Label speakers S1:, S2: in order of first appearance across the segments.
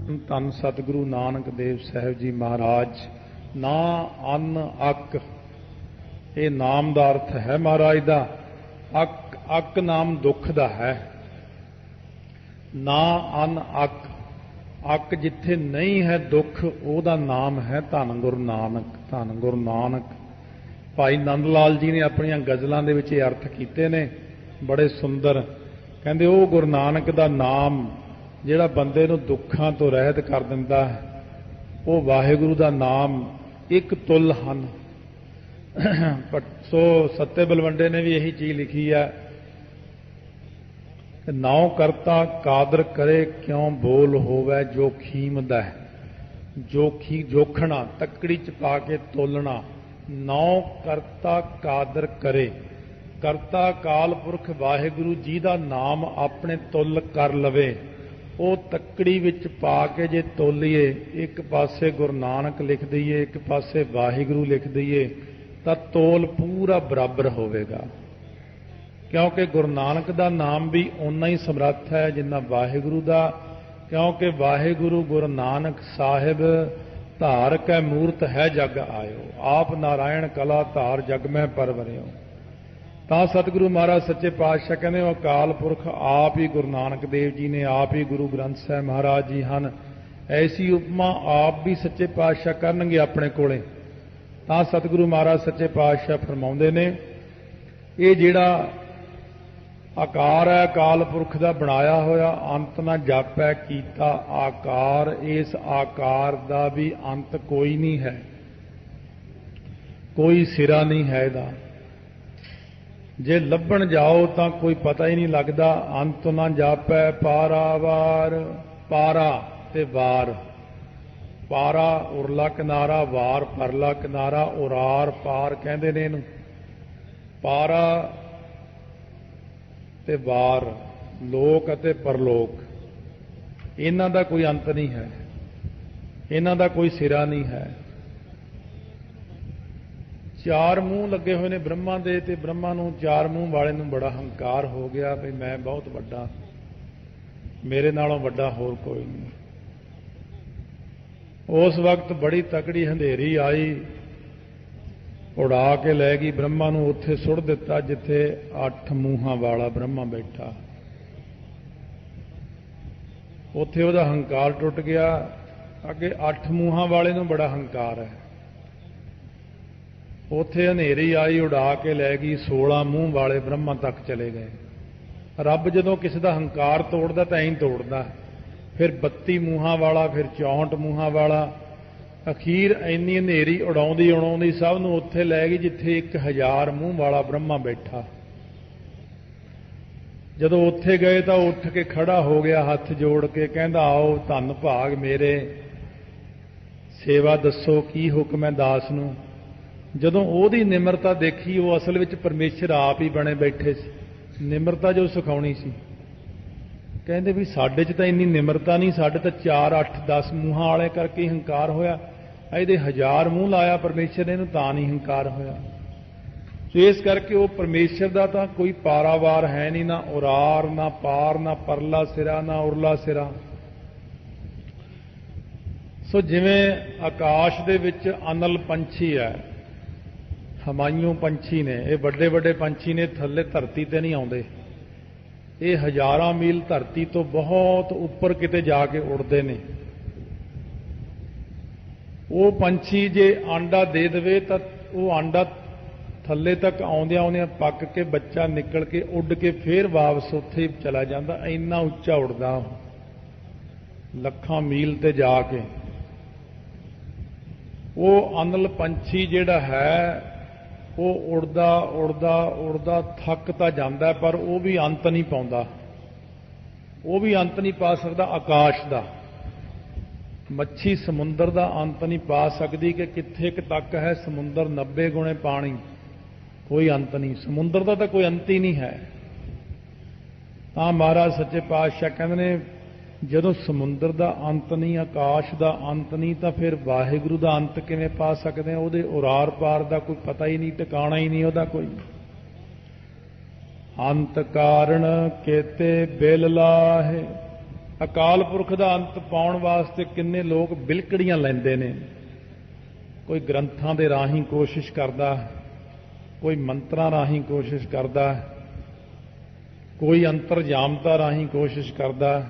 S1: ਧੰਨ ਸਤਿਗੁਰੂ ਨਾਨਕ ਦੇਵ ਸਾਹਿਬ ਜੀ ਮਹਾਰਾਜ। ਨਾ ਅੰਨ ਅੱਕ, ਇਹ ਨਾਮ ਦਾ ਅਰਥ ਹੈ ਮਹਾਰਾਜ ਦਾ। ਅੱਕ, ਅੱਕ ਨਾਮ ਦੁੱਖ ਦਾ ਹੈ। ਨਾ ਅੰਨ ਅੱਕ, ਅੱਕ ਜਿੱਥੇ ਨਹੀਂ ਹੈ ਦੁੱਖ, ਉਹਦਾ ਨਾਮ ਹੈ ਧੰਨ ਗੁਰੂ ਨਾਨਕ। ਧੰਨ ਗੁਰੂ ਨਾਨਕ। ਭਾਈ ਨੰਦ ਲਾਲ ਜੀ ਨੇ ਆਪਣੀਆਂ ਗਜ਼ਲਾਂ ਦੇ ਵਿੱਚ ਇਹ ਅਰਥ ਕੀਤੇ ਨੇ, ਬੜੇ ਸੁੰਦਰ। ਕਹਿੰਦੇ ਉਹ ਗੁਰੂ ਨਾਨਕ ਦਾ ਨਾਮ ਜਿਹੜਾ ਬੰਦੇ ਨੂੰ ਦੁੱਖਾਂ ਤੋਂ ਰਹਿਤ ਕਰ ਦਿੰਦਾ ਹੈ, ਉਹ ਵਾਹਿਗੁਰੂ ਦਾ ਨਾਮ ਇੱਕ ਤੁਲ ਹਨ। ਸੋ ਸੱਤੇ ਬਲਵੰਡੇ ਨੇ ਵੀ ਇਹੀ ਚੀਜ਼ ਲਿਖੀ ਹੈ ਕਿ ਨਾਉ ਕਰਤਾ ਕਾਦਰ ਕਰੇ ਕਿਉਂ ਬੋਲ ਹੋਵੇ ਜੋ ਖੀਮਦਾ। ਜੋਖੀ ਜੋਖਣਾ, ਤੱਕੜੀ ਚ ਪਾ ਕੇ ਤੋਲਣਾ। ਨਾਉ ਕਰਤਾ ਕਾਦਰ ਕਰੇ, ਕਰਤਾ ਅਕਾਲ ਪੁਰਖ ਵਾਹਿਗੁਰੂ ਜੀ ਦਾ ਨਾਮ ਆਪਣੇ ਤੁੱਲ ਕਰ ਲਵੇ। ਉਹ ਤੱਕੜੀ ਵਿੱਚ ਪਾ ਕੇ ਜੇ ਤੋਲੀਏ, ਇੱਕ ਪਾਸੇ ਗੁਰੂ ਨਾਨਕ ਲਿਖ ਦਈਏ, ਇੱਕ ਪਾਸੇ ਵਾਹਿਗੁਰੂ ਲਿਖ ਦਈਏ, ਤਾਂ ਤੋਲ ਪੂਰਾ ਬਰਾਬਰ ਹੋਵੇਗਾ। ਕਿਉਂਕਿ ਗੁਰੂ ਨਾਨਕ ਦਾ ਨਾਮ ਵੀ ਓਨਾ ਹੀ ਸਮਰੱਥ ਹੈ ਜਿੰਨਾ ਵਾਹਿਗੁਰੂ ਦਾ। ਕਿਉਂਕਿ ਵਾਹਿਗੁਰੂ ਗੁਰੂ ਨਾਨਕ ਸਾਹਿਬ ਧਾਰ ਕੈ ਮੂਰਤ ਹੈ ਜਗ ਆਇਓ, ਆਪ ਨਾਰਾਇਣ ਕਲਾ ਧਾਰ ਜਗ ਮੈਂ ਪਰਵਰਿਓ। ਤਾਂ ਸਤਿਗੁਰੂ ਮਹਾਰਾਜ ਸੱਚੇ ਪਾਤਸ਼ਾਹ ਕਹਿੰਦੇ ਉਹ ਅਕਾਲ ਪੁਰਖ ਆਪ ਹੀ ਗੁਰੂ ਨਾਨਕ ਦੇਵ ਜੀ ਨੇ, ਆਪ ਹੀ ਗੁਰੂ ਗ੍ਰੰਥ ਸਾਹਿਬ ਮਹਾਰਾਜ ਜੀ ਹਨ। ਐਸੀ ਉਪਮਾ ਆਪ ਵੀ ਸੱਚੇ ਪਾਤਸ਼ਾਹ ਕਰਨਗੇ ਆਪਣੇ ਕੋਲੇ। ਤਾਂ ਸਤਿਗੁਰੂ ਮਹਾਰਾਜ ਸੱਚੇ ਪਾਤਸ਼ਾਹ ਫਰਮਾਉਂਦੇ ਨੇ, ਇਹ ਜਿਹੜਾ ਆਕਾਰ ਹੈ ਅਕਾਲ ਪੁਰਖ ਦਾ ਬਣਾਇਆ ਹੋਇਆ, ਅੰਤ ਨਾ ਜਾਪੈ ਕੀਤਾ ਆਕਾਰ, ਇਸ ਆਕਾਰ ਦਾ ਵੀ ਅੰਤ ਕੋਈ ਨਹੀਂ ਹੈ, ਕੋਈ ਸਿਰਾ ਨਹੀਂ ਹੈ ਇਹਦਾ। ਜੇ ਲੱਭਣ ਜਾਓ ਤਾਂ ਕੋਈ ਪਤਾ ਹੀ ਨਹੀਂ ਲੱਗਦਾ। ਅੰਤ ਨਾ ਜਾਪੈ ਪਾਰਾਵਾਰ, ਪਾਰਾ ਤੇ ਵਾਰ। ਪਾਰਾ ਉਰਲਾ ਕਿਨਾਰਾ, ਵਾਰ ਪਰਲਾ ਕਿਨਾਰਾ, ਉਰਾਰ ਪਾਰ ਕਹਿੰਦੇ ਨੇ ਇਹਨੂੰ। ਪਾਰਾ ਤੇ ਵਾਰ, ਲੋਕ ਅਤੇ ਪਰਲੋਕ, ਇਹਨਾਂ ਦਾ ਕੋਈ ਅੰਤ ਨਹੀਂ ਹੈ, ਇਹਨਾਂ ਦਾ ਕੋਈ ਸਿਰਾ ਨਹੀਂ ਹੈ। ਚਾਰ ਮੂੰਹ ਲੱਗੇ ਹੋਏ ਨੇ ਬ੍ਰਹਮਾ ਦੇ, ਤੇ ਬ੍ਰਹਮਾ ਨੂੰ, ਚਾਰ ਮੂੰਹ ਵਾਲੇ ਨੂੰ ਬੜਾ ਹੰਕਾਰ ਹੋ ਗਿਆ ਵੀ ਮੈਂ ਬਹੁਤ ਵੱਡਾ, ਮੇਰੇ ਨਾਲੋਂ ਵੱਡਾ ਹੋਰ ਕੋਈ ਨਹੀਂ। ਉਸ ਵਕਤ ਬੜੀ ਤਕੜੀ ਹਨੇਰੀ ਆਈ, ਉਡਾ ਕੇ ਲੈ ਗਈ ਬ੍ਰਹਮਾ ਨੂੰ, ਉੱਥੇ ਸੁੱਟ ਦਿੱਤਾ ਜਿੱਥੇ 8 ਮੂੰਹਾਂ ਵਾਲਾ ਬ੍ਰਹਮਾ ਬੈਠਾ। ਉੱਥੇ ਉਹਦਾ ਹੰਕਾਰ ਟੁੱਟ ਗਿਆ। ਅੱਗੇ 8 ਮੂੰਹਾਂ ਵਾਲੇ ਨੂੰ ਬੜਾ ਹੰਕਾਰ ਹੈ। ਉੱਥੇ ਹਨੇਰੀ ਆਈ, ਉਡਾ ਕੇ ਲੈ ਗਈ, 16 ਮੂੰਹ ਵਾਲੇ ਬ੍ਰਹਮਾ ਤੱਕ ਚਲੇ ਗਏ। ਰੱਬ ਜਦੋਂ ਕਿਸੇ ਦਾ ਹੰਕਾਰ ਤੋੜਦਾ ਤਾਂ ਐਂ ਤੋੜਦਾ, ਫਿਰ 32 ਮੂੰਹਾਂ ਵਾਲਾ, ਫਿਰ 64 ਮੂੰਹਾਂ ਵਾਲਾ। ਅਖੀਰ ਇੰਨੀ ਹਨੇਰੀ ਉਡਾਉਂਦੀ ਉਡਾਉਂਦੀ ਸਭ ਨੂੰ ਉੱਥੇ ਲੈ ਗਈ ਜਿੱਥੇ 1000 ਮੂੰਹ ਵਾਲਾ ਬ੍ਰਹਮਾ ਬੈਠਾ। ਜਦੋਂ ਉੱਥੇ ਗਏ ਤਾਂ ਉੱਠ ਕੇ ਖੜਾ ਹੋ ਗਿਆ ਹੱਥ ਜੋੜ ਕੇ, ਕਹਿੰਦਾ ਆਓ ਧੰਨ ਭਾਗ ਮੇਰੇ, ਸੇਵਾ ਦੱਸੋ ਕੀ ਹੁਕਮ ਹੈ ਦਾਸ ਨੂੰ। ਜਦੋਂ ਉਹਦੀ ਨਿਮਰਤਾ ਦੇਖੀ, ਉਹ ਅਸਲ ਵਿੱਚ ਪਰਮੇਸ਼ਰ ਆਪ ਹੀ ਬਣੇ ਬੈਠੇ ਸੀ। ਨਿਮਰਤਾ ਜੋ ਸਿਖਾਉਣੀ ਸੀ, ਕਹਿੰਦੇ ਵੀ ਸਾਡੇ 'ਚ ਤਾਂ ਇੰਨੀ ਨਿਮਰਤਾ ਨਹੀਂ, ਸਾਡੇ ਤਾਂ 4, 8, 10 ਮੂੰਹਾਂ ਵਾਲੇ ਕਰਕੇ ਹੀ ਹੰਕਾਰ ਹੋਇਆ। ਇਹਦੇ 1000 ਮੂੰਹ ਲਾਇਆ ਪਰਮੇਸ਼ਰ ਨੇ ਇਹਨੂੰ, ਤਾਂ ਨਹੀਂ ਹੰਕਾਰ ਹੋਇਆ। ਸੋ ਇਸ ਕਰਕੇ ਉਹ ਪਰਮੇਸ਼ਰ ਦਾ ਤਾਂ ਕੋਈ ਪਾਰਾਵਾਰ ਹੈ ਨਹੀਂ, ਨਾ ਉਰਾਰ, ਨਾ ਪਾਰ, ਨਾ ਪਰਲਾ ਸਿਰਾ, ਨਾ ਉਰਲਾ ਸਿਰਾ। ਸੋ ਜਿਵੇਂ ਆਕਾਸ਼ ਦੇ ਵਿੱਚ ਅਨਲ ਪੰਛੀ ਹੈ, ਹਮਾਇੂ ਪੰਛੀ ਨੇ, ਇਹ ਵੱਡੇ ਵੱਡੇ ਪੰਛੀ ਨੇ, ਥੱਲੇ ਧਰਤੀ ਤੇ ਨਹੀਂ ਆਉਂਦੇ। ਇਹ ਹਜ਼ਾਰਾਂ ਮੀਲ ਧਰਤੀ ਤੋਂ ਬਹੁਤ ਉੱਪਰ ਕਿਤੇ ਜਾ ਕੇ ਉੱਡਦੇ ਨੇ। ਉਹ ਪੰਛੀ ਜੇ ਆਂਡਾ ਦੇ ਦੇਵੇ ਤਾਂ ਉਹ ਆਂਡਾ ਥੱਲੇ ਤੱਕ ਆਉਂਦਿਆਂ ਆਉਂਦਿਆਂ ਪੱਕ ਕੇ ਬੱਚਾ ਨਿਕਲ ਕੇ ਉੱਡ ਕੇ ਫੇਰ ਵਾਪਸ ਉੱਥੇ ਹੀ ਚਲਾ ਜਾਂਦਾ। ਇੰਨਾ ਉੱਚਾ ਉੱਡਦਾ, ਲੱਖਾਂ ਮੀਲ ਤੇ ਜਾ ਕੇ। ਉਹ ਅਨਲ ਪੰਛੀ ਜਿਹੜਾ ਹੈ, ਉਹ ਉੜਦਾ ਉੜਦਾ ਉੜਦਾ ਥੱਕ ਤਾਂ ਜਾਂਦਾ, ਪਰ ਉਹ ਵੀ ਅੰਤ ਨਹੀਂ ਪਾਉਂਦਾ, ਉਹ ਵੀ ਅੰਤ ਨਹੀਂ ਪਾ ਸਕਦਾ ਆਕਾਸ਼ ਦਾ। ਮੱਛੀ ਸਮੁੰਦਰ ਦਾ ਅੰਤ ਨਹੀਂ ਪਾ ਸਕਦੀ ਕਿ ਕਿੱਥੇ ਤੱਕ ਹੈ ਸਮੁੰਦਰ, 90 ਗੁਣੇ ਪਾਣੀ, ਕੋਈ ਅੰਤ ਨਹੀਂ। ਸਮੁੰਦਰ ਦਾ ਤਾਂ ਕੋਈ ਅੰਤ ਹੀ ਨਹੀਂ ਹੈ। ਤਾਂ ਮਹਾਰਾਜ ਸੱਚੇ ਪਾਤਸ਼ਾਹ ਕਹਿੰਦੇ ਨੇ, ਜਦੋਂ ਸਮੁੰਦਰ ਦਾ ਅੰਤ ਨਹੀਂ, ਆਕਾਸ਼ ਦਾ ਅੰਤ ਨਹੀਂ, ਤਾਂ ਫਿਰ ਵਾਹਿਗੁਰੂ ਦਾ ਅੰਤ ਕਿਵੇਂ ਪਾ ਸਕਦੇ ਹਾਂ? ਉਹਦੇ ਉਰਾਰ ਪਾਰ ਦਾ ਕੋਈ ਪਤਾ ਹੀ ਨਹੀਂ, ਟਿਕਾਣਾ ਹੀ ਨਹੀਂ ਉਹਦਾ ਕੋਈ। ਅੰਤ ਕਾਰਨ ਕੇਤੇ ਬਿਲ ਲਾਹੇ, ਅਕਾਲ ਪੁਰਖ ਦਾ ਅੰਤ ਪਾਉਣ ਵਾਸਤੇ ਕਿੰਨੇ ਲੋਕ ਬਿਲਕੜੀਆਂ ਲੈਂਦੇ ਨੇ। ਕੋਈ ਗ੍ਰੰਥਾਂ ਦੇ ਰਾਹੀਂ ਕੋਸ਼ਿਸ਼ ਕਰਦਾ, ਕੋਈ ਮੰਤਰਾਂ ਰਾਹੀਂ ਕੋਸ਼ਿਸ਼ ਕਰਦਾ, ਕੋਈ ਅੰਤਰਜਾਮਤਾ ਰਾਹੀਂ ਕੋਸ਼ਿਸ਼ ਕਰਦਾ।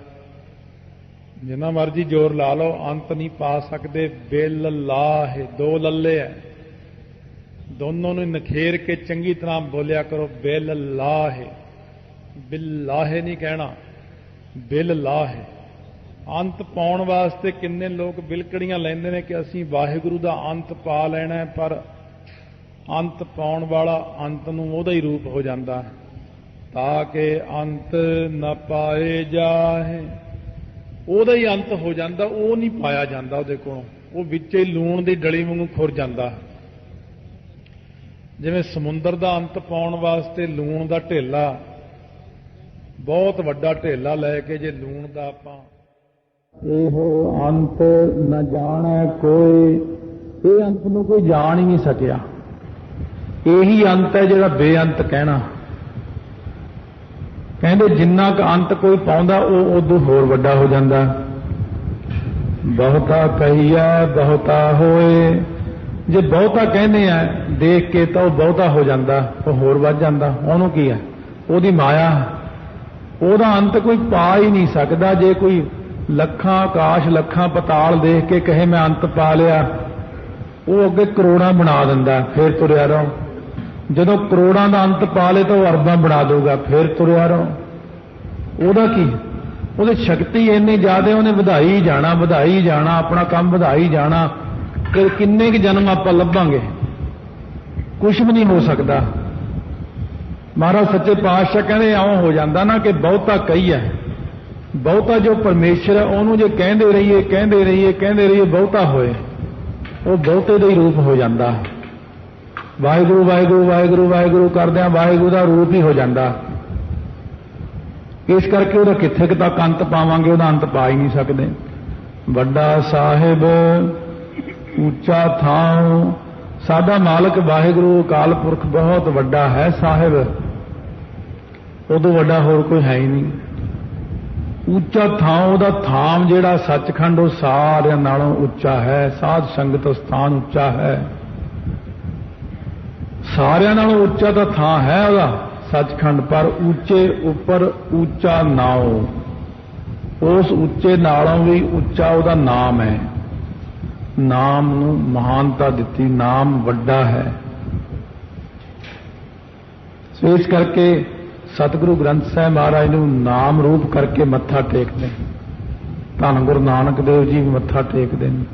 S1: ਜਿੰਨਾ ਮਰਜੀ ਜ਼ੋਰ ਲਾ ਲਓ, ਅੰਤ ਨਹੀਂ ਪਾ ਸਕਦੇ। ਬਿੱਲਾਹ, ਦੋ ਲੱਲੇ ਹੈ, ਦੋਨੋਂ ਨੂੰ ਨਖੇਰ ਕੇ ਚੰਗੀ ਤਰ੍ਹਾਂ ਬੋਲਿਆ ਕਰੋ। ਬਿੱਲਾਹ, ਬਿੱਲਾਹ ਨਹੀਂ ਕਹਿਣਾ, ਬਿੱਲਾਹ। ਅੰਤ ਪਾਉਣ ਵਾਸਤੇ ਕਿੰਨੇ ਲੋਕ ਬਿਲਕੜੀਆਂ ਲੈਂਦੇ ਨੇ ਕਿ ਅਸੀਂ ਵਾਹਿਗੁਰੂ ਦਾ ਅੰਤ ਪਾ ਲੈਣਾ ਹੈ, ਪਰ ਅੰਤ ਪਾਉਣ ਵਾਲਾ ਅੰਤ ਨੂੰ ਉਹਦਾ ਹੀ ਰੂਪ ਹੋ ਜਾਂਦਾ, ਤਾਂ ਕਿ ਅੰਤ ਨਾ ਪਾਏ ਜਾਏ। ਉਹਦਾ ਹੀ ਅੰਤ ਹੋ ਜਾਂਦਾ, ਉਹ ਨਹੀਂ ਪਾਇਆ ਜਾਂਦਾ ਉਹਦੇ ਕੋਲੋਂ। ਉਹ ਵਿੱਚੇ ਲੂਣ ਦੀ ਡਲੀ ਵਾਂਗੂ ਖੁਰ ਜਾਂਦਾ। ਜਿਵੇਂ ਸਮੁੰਦਰ ਦਾ ਅੰਤ ਪਾਉਣ ਵਾਸਤੇ ਲੂਣ ਦਾ ਢੇਲਾ, ਬਹੁਤ ਵੱਡਾ ਢੇਲਾ ਲੈ ਕੇ ਜੇ ਲੂਣ ਦਾ ਆਪਾਂ ਇਹੋ ਅੰਤ ਨਾ ਜਾਣੈ ਕੋਈ, ਇਹ ਅੰਤ ਨੂੰ ਕੋਈ ਜਾਣ ਹੀ ਨਹੀਂ ਸਕਿਆ। ਇਹੀ ਅੰਤ ਹੈ ਜਿਹੜਾ ਬੇਅੰਤ ਕਹਿਣਾ। ਕਹਿੰਦੇ ਜਿੰਨਾ ਕੁ ਅੰਤ ਕੋਈ ਪਾਉਂਦਾ ਉਹ ਉਦੋਂ ਹੋਰ ਵੱਡਾ ਹੋ ਜਾਂਦਾ। ਬਹੁਤਾ ਕਹੀਐ ਬਹੁਤਾ ਹੋਏ, ਜੇ ਬਹੁਤਾ ਕਹਿੰਦੇ ਆ ਦੇਖ ਕੇ ਤਾਂ ਉਹ ਬਹੁਤਾ ਹੋ ਜਾਂਦਾ, ਉਹ ਹੋਰ ਵੱਧ ਜਾਂਦਾ। ਉਹਨੂੰ ਕੀ ਹੈ? ਉਹਦੀ ਮਾਇਆ। ਉਹਦਾ ਅੰਤ ਕੋਈ ਪਾ ਹੀ ਨਹੀਂ ਸਕਦਾ। ਜੇ ਕੋਈ ਲੱਖਾਂ ਆਕਾਸ਼ ਲੱਖਾਂ ਪਤਾਲ ਦੇਖ ਕੇ ਕਹੇ ਮੈਂ ਅੰਤ ਪਾ ਲਿਆ, ਉਹ ਅੱਗੇ ਕਰੋੜਾਂ ਬਣਾ ਦਿੰਦਾ, ਫਿਰ ਤੁਰਿਆ ਰਹੋ। ਜਦੋਂ ਕਰੋੜਾਂ ਦਾ ਅੰਤ ਪਾ ਲੇ ਤਾਂ ਉਹ ਅਰਬਾਂ ਬਣਾ ਦੇਊਗਾ, ਫਿਰ ਤੁਰਿਆ ਰਹੋ। ਉਹਦਾ ਕੀ? ਉਹਦੀ ਸ਼ਕਤੀ ਇੰਨੀ ਜ਼ਿਆਦਾ, ਉਹਨੇ ਵਧਾਈ ਜਾਣਾ, ਆਪਣਾ ਕੰਮ ਵਧਾਈ ਜਾਣਾ। ਕਿੰਨੇ ਕੁ ਜਨਮ ਆਪਾਂ ਲੱਭਾਂਗੇ? ਕੁਛ ਵੀ ਨਹੀਂ ਹੋ ਸਕਦਾ। ਮਹਾਰਾਜ ਸੱਚੇ ਪਾਤਸ਼ਾਹ ਕਹਿੰਦੇ ਇਉਂ ਹੋ ਜਾਂਦਾ ਨਾ ਕਿ ਬਹੁਤਾ ਕਹੀਏ, ਬਹੁਤਾ ਜੋ ਪਰਮੇਸ਼ਰ ਹੈ ਉਹਨੂੰ ਜੇ ਕਹਿੰਦੇ ਰਹੀਏ ਬਹੁਤਾ ਹੋਏ, ਉਹ ਬਹੁਤੇ ਦਾ ਹੀ ਰੂਪ ਹੋ ਜਾਂਦਾ। ਵਾਹਿਗੁਰੂ ਵਾਹਿਗੁਰੂ ਵਾਹਿਗੁਰੂ ਵਾਹਿਗੁਰੂ ਕਰਦਿਆਂ ਵਾਹਿਗੁਰੂ ਦਾ ਰੂਪ ਹੀ ਹੋ ਜਾਂਦਾ। ਇਸ ਕਰਕੇ ਉਹਦਾ ਕਿੱਥੇ ਕੁ ਤੱਕ ਅੰਤ ਪਾਵਾਂਗੇ? ਉਹਦਾ ਅੰਤ ਪਾ ਹੀ ਨਹੀਂ ਸਕਦੇ। ਵੱਡਾ ਸਾਹਿਬ ਉੱਚਾ ਥਾਂ, ਸਾਡਾ ਮਾਲਕ ਵਾਹਿਗੁਰੂ ਅਕਾਲ ਪੁਰਖ ਬਹੁਤ ਵੱਡਾ ਹੈ। ਸਾਹਿਬ ਉਦੋਂ ਵੱਡਾ ਹੋਰ ਕੋਈ ਹੈ ਹੀ ਨਹੀਂ। ਉੱਚਾ ਥਾਂ, ਉਹਦਾ ਥਾਮ ਜਿਹੜਾ ਸੱਚਖੰਡ, ਉਹ ਸਾਰਿਆਂ ਨਾਲੋਂ ਉੱਚਾ ਹੈ। ਸਾਧ ਸੰਗਤ ਸਥਾਨ ਉੱਚਾ ਹੈ, ਸਾਰਿਆਂ ਨਾਲੋਂ ਉੱਚਾ ਤਾਂ ਥਾਂ ਹੈ ਉਹਦਾ ਸੱਚਖੰਡ। ਪਰ ਉੱਚੇ ਉੱਪਰ ਉੱਚਾ ਨਾਉ, ਉਸ ਉੱਚੇ ਨਾਲੋਂ ਵੀ ਉੱਚਾ ਉਹਦਾ ਨਾਮ ਹੈ। ਨਾਮ ਨੂੰ ਮਹਾਨਤਾ ਦਿੱਤੀ, ਨਾਮ ਵੱਡਾ ਹੈ। ਸੋ ਇਸ ਕਰਕੇ ਸਤਿਗੁਰੂ ਗ੍ਰੰਥ ਸਾਹਿਬ ਮਹਾਰਾਜ ਨੂੰ ਨਾਮ ਰੂਪ ਕਰਕੇ ਮੱਥਾ ਟੇਕਦੇ। ਧੰਨ ਗੁਰੂ ਨਾਨਕ ਦੇਵ ਜੀ ਵੀ ਮੱਥਾ ਟੇਕਦੇ ਨੇ,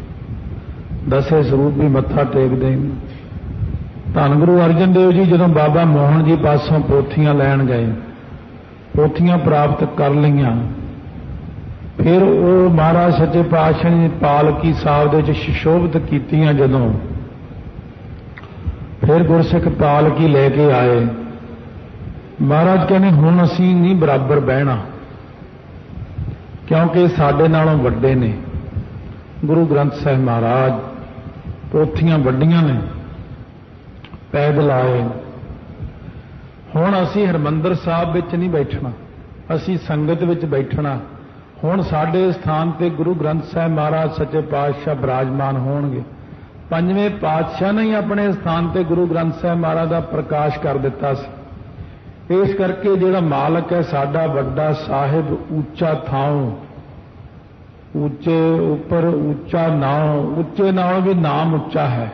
S1: ਦਸੇ ਸਰੂਪ ਵੀ ਮੱਥਾ ਟੇਕਦੇ ਨੇ। ਧੰਨ ਗੁਰੂ ਅਰਜਨ ਦੇਵ ਜੀ ਜਦੋਂ ਬਾਬਾ ਮੋਹਨ ਜੀ ਪਾਸੋਂ ਪੋਥੀਆਂ ਲੈਣ ਗਏ, ਪੋਥੀਆਂ ਪ੍ਰਾਪਤ ਕਰ ਲਈਆਂ, ਫਿਰ ਉਹ ਮਹਾਰਾਜ ਸੱਚੇ ਪਾਤਸ਼ਾਹ ਨੇ ਪਾਲਕੀ ਸਾਹਿਬ ਦੇ ਵਿੱਚ ਸੁਸ਼ੋਭਿਤ ਕੀਤੀਆਂ। ਜਦੋਂ ਫਿਰ ਗੁਰਸਿੱਖ ਪਾਲਕੀ ਲੈ ਕੇ ਆਏ, ਮਹਾਰਾਜ ਕਹਿੰਦੇ ਹੁਣ ਅਸੀਂ ਨਹੀਂ ਬਰਾਬਰ ਬਹਿਣਾ, ਕਿਉਂਕਿ ਸਾਡੇ ਨਾਲੋਂ ਵੱਡੇ ਨੇ ਗੁਰੂ ਗ੍ਰੰਥ ਸਾਹਿਬ ਮਹਾਰਾਜ। ਪੋਥੀਆਂ ਵੱਡੀਆਂ ਨੇ, ਪੈਦਲ ਆਏ। ਹੁਣ ਅਸੀਂ ਹਰਿਮੰਦਰ ਸਾਹਿਬ ਵਿੱਚ ਨਹੀਂ ਬੈਠਣਾ, ਅਸੀਂ ਸੰਗਤ ਵਿੱਚ ਬੈਠਣਾ। ਹੁਣ ਸਾਡੇ ਸਥਾਨ ਤੇ ਗੁਰੂ ਗ੍ਰੰਥ ਸਾਹਿਬ ਮਹਾਰਾਜ ਸੱਚੇ ਪਾਤਸ਼ਾਹ ਬਿਰਾਜਮਾਨ ਹੋਣਗੇ। ਪੰਜਵੇਂ ਪਾਤਸ਼ਾਹ ਨੇ ਹੀ ਆਪਣੇ ਸਥਾਨ ਤੇ ਗੁਰੂ ਗ੍ਰੰਥ ਸਾਹਿਬ ਮਹਾਰਾਜ ਦਾ ਪ੍ਰਕਾਸ਼ ਕਰ ਦਿੱਤਾ ਸੀ। ਇਸ ਕਰਕੇ ਜਿਹੜਾ ਮਾਲਕ ਹੈ ਸਾਡਾ ਵੱਡਾ ਸਾਹਿਬ, ਉੱਚਾ ਥਾਂ, ਉੱਚੇ ਉੱਪਰ ਉੱਚਾ ਨਾਉ, ਉੱਚੇ ਨਾਲੋਂ ਵੀ ਨਾਮ ਉੱਚਾ ਹੈ।